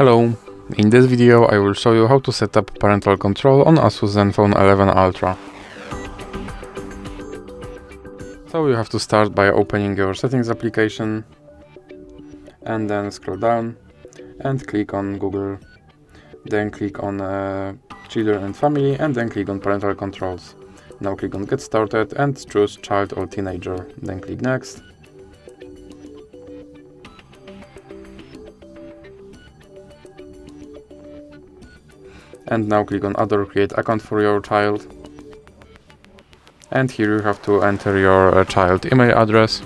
Hello, in this video I will show you how to set up parental control on ASUS Zenfone 11 Ultra. So you have to start by opening your settings application and then scroll down and click on Google, then click on Children and Family and then click on Parental Controls. Now click on Get Started and choose Child or Teenager, then click Next. And now click on Add or Create Account for your child. And here you have to enter your child email address.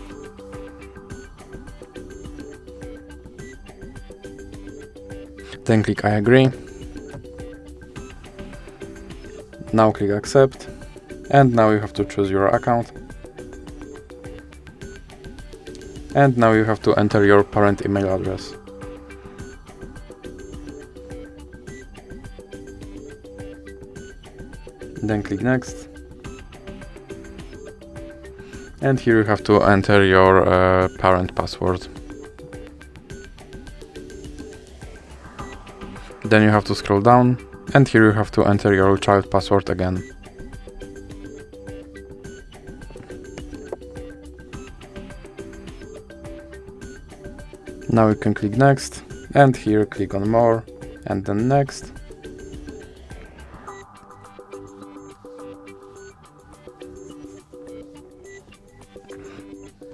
Then click I agree. Now click Accept. And now you have to choose your account. And now you have to enter your parent email address. Then click Next. And here you have to enter your parent password. Then you have to scroll down, and here you have to enter your child password again. Now you can click Next, and here click on More, and then Next.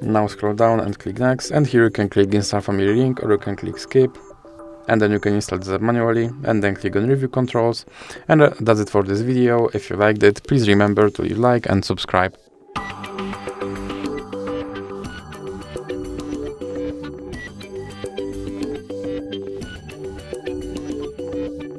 Now scroll down and click Next, and here you can click Install Family Link, or you can click Skip, and then you can install this manually, and then click on Review Controls. And that's it for this video. If you liked it, please remember to leave a like and subscribe.